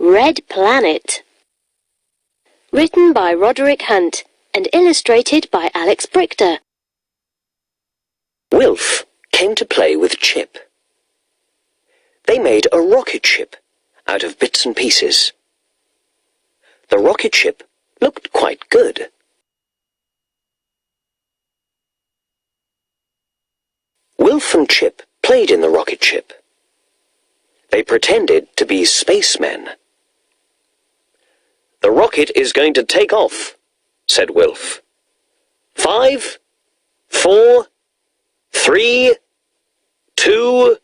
Red Planet. Written by Roderick Hunt and illustrated by Alex Brichter. Wilf came to play with Chip. They made a rocket ship out of bits and pieces. The rocket ship looked quite good. Wilf and Chip played in the rocket ship. They pretended to be spacemen. "The rocket is going to take off," said Wilf. 5, 4, 3, 2...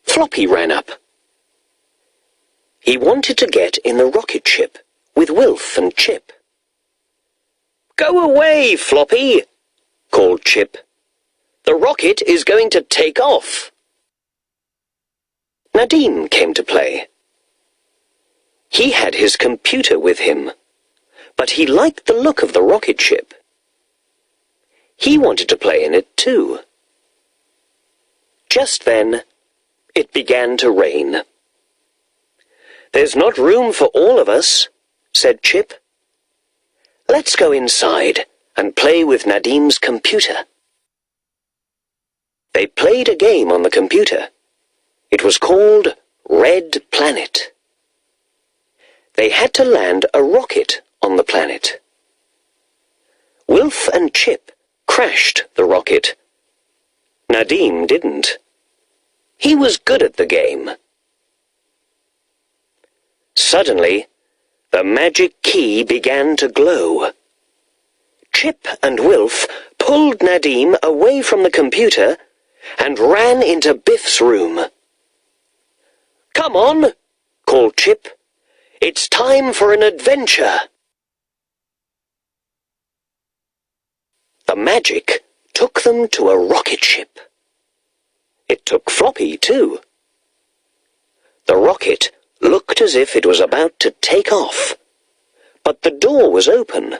Floppy ran up. He wanted to get in the rocket ship with Wilf and Chip. "Go away, Floppy," called Chip. "The rocket is going to take off." Nadim came to play. He had his computer with him, but he liked the look of the rocket ship. He wanted to play in it too. Just then, it began to rain. "There's not room for all of us," said Chip. "Let's go inside and play with Nadim's computer." They played a game on the computer. It was called Red Planet. They had to land a rocket on the planet. Wilf and Chip crashed the rocket. Nadim didn't. He was good at the game. Suddenly, the magic key began to glow. Chip and Wilf pulled Nadim away from the computer and ran into Biff's room. "Come on," called Chip. "It's time for an adventure." The magic took them to a rocket ship. It took Floppy too. The rocket looked as if it was about to take off, but the door was open.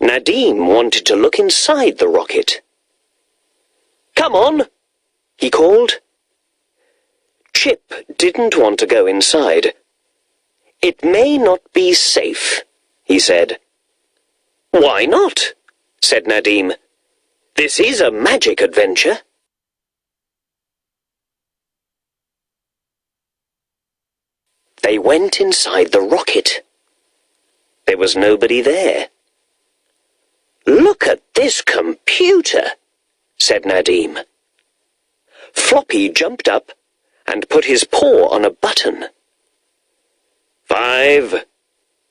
Nadim wanted to look inside the rocket. "Come on," he called. Chip didn't want to go inside. "It may not be safe," he said. "Why not?" said Nadim. "This is a magic adventure." They went inside the rocket. There was nobody there. "Look at this computer," said Nadim. Floppy jumped up and put his paw on a button. 5,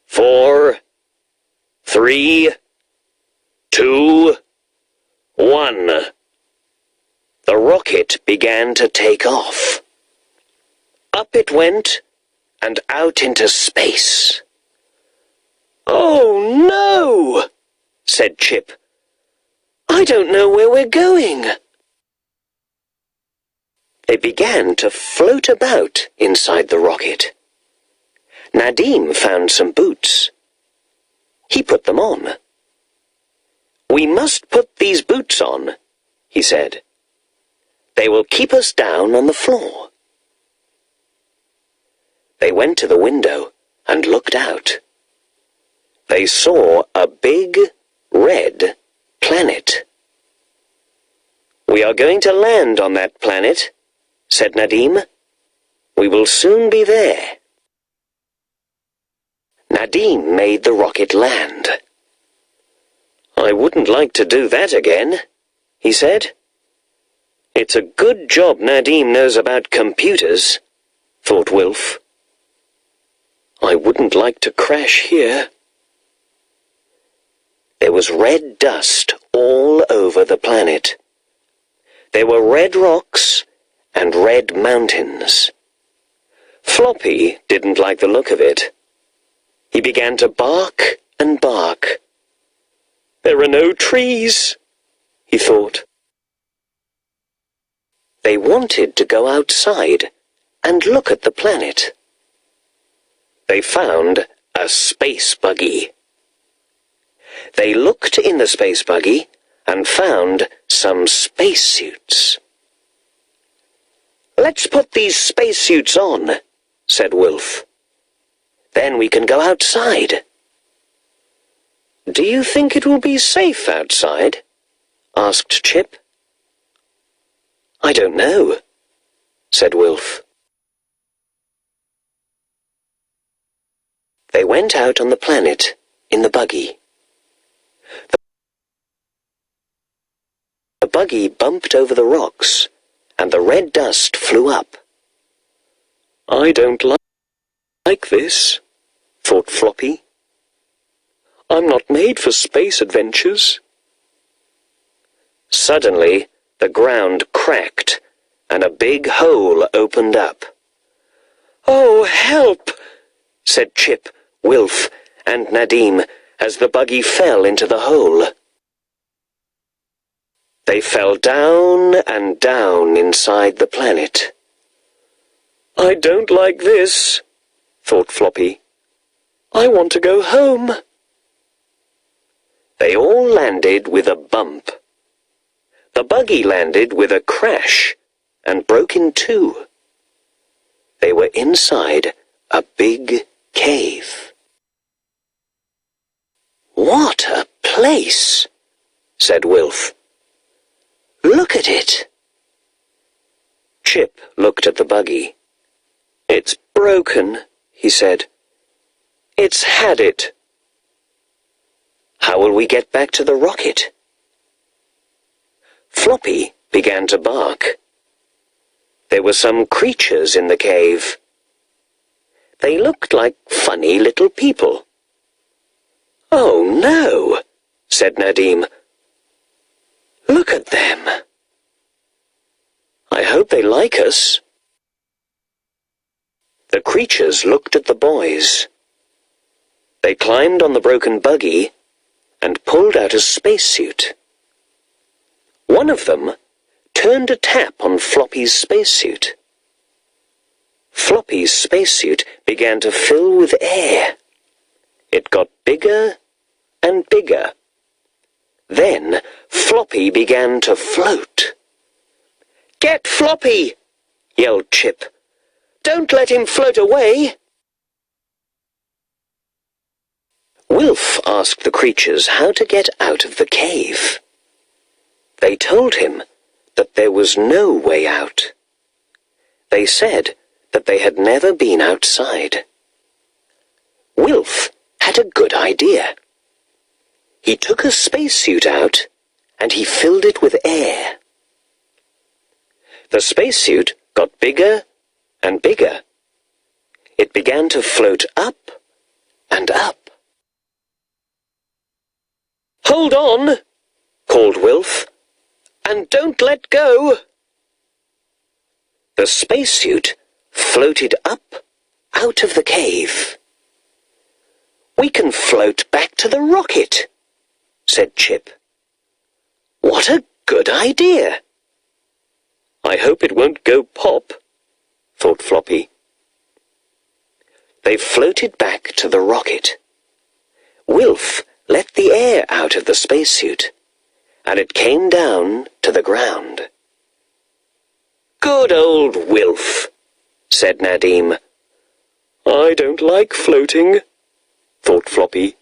4, 3, 2, 1. The rocket began to take off. Up it went and out into space. "Oh no!" said Chip. "I don't know where we're going." They began to float about inside the rocket. Nadim found some boots. He put them on. "We must put these boots on," he said. "They will keep us down on the floor." They went to the window and looked out. They saw a big, red planet. "We are going to land on that planet," said Nadim. "We will soon be there." Nadim made the rocket land. "I wouldn't like to do that again," he said. "It's a good job Nadim knows about computers," thought Wilf. "I wouldn't like to crash here." There was red dust all over the planet. There were red rocks and red mountains. Floppy didn't like the look of it. He began to bark and bark. "There are no trees," he thought. They wanted to go outside and look at the planet. They found a space buggy. They looked in the space buggy and found some spacesuits. "Let's put these spacesuits on," said Wilf. Then we can go outside. Do you think it will be safe outside? Asked Chip. I don't know, said Wilf. They went out on the planet in the buggy. The buggy bumped over the rocks, and the red dust flew up. I don't like this, thought Floppy. I'm not made for space adventures. Suddenly, the ground cracked, and a big hole opened up. Oh, help! Said Chip, Wilf, and Nadim as the buggy fell into the hole. They fell down and down inside the planet. I don't like this, thought Floppy. I want to go home. They all landed with a bump. The buggy landed with a crash and broke in two. They were inside a big cave. What a place, said Wilf. Look at it. Chip looked at the buggy. It's broken, he said. It's had it. How will we get back to the rocket? Floppy began to bark. There were some creatures in the cave. They looked like funny little people. Oh, no, said Nadim. Look at them. I hope they like us. The creatures looked at the boys. They climbed on the broken buggy and pulled out a spacesuit. One of them turned a tap on Floppy's spacesuit. Floppy's spacesuit began to fill with air. It got bigger and bigger. Then Floppy began to float. Get Floppy! Yelled Chip. Don't let him float away! Wilf asked the creatures how to get out of the cave. They told him that there was no way out. They said that they had never been outside. Wilf had a good idea. He took a spacesuit out and he filled it with air. The spacesuit got bigger and bigger. It began to float up and up. Hold on, called Wilf, and don't let go. The spacesuit floated up out of the cave. We can float back to the rocket, said Chip. What a good idea. I hope it won't go pop, thought Floppy. They floated back to the rocket. Wilf let the air out of the spacesuit, and it came down to the ground. Good old Wilf, said Nadim. I don't like floating, thought Floppy.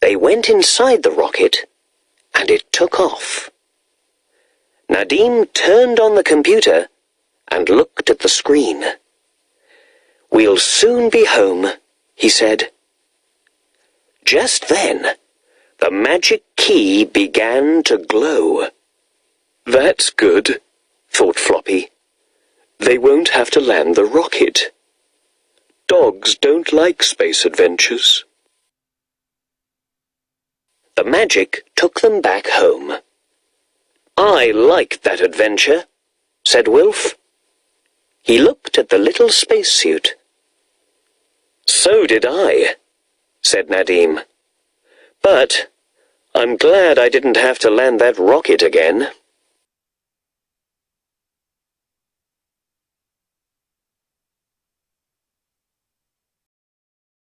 They went inside the rocket, and it took off. Nadim turned on the computer and looked at the screen. We'll soon be home, he said. Just then, the magic key began to glow. That's good, thought Floppy. They won't have to land the rocket. Dogs don't like space adventures. The magic took them back home. I liked that adventure, said Wilf. He looked at the little spacesuit. So did I, said Nadim. But I'm glad I didn't have to land that rocket again.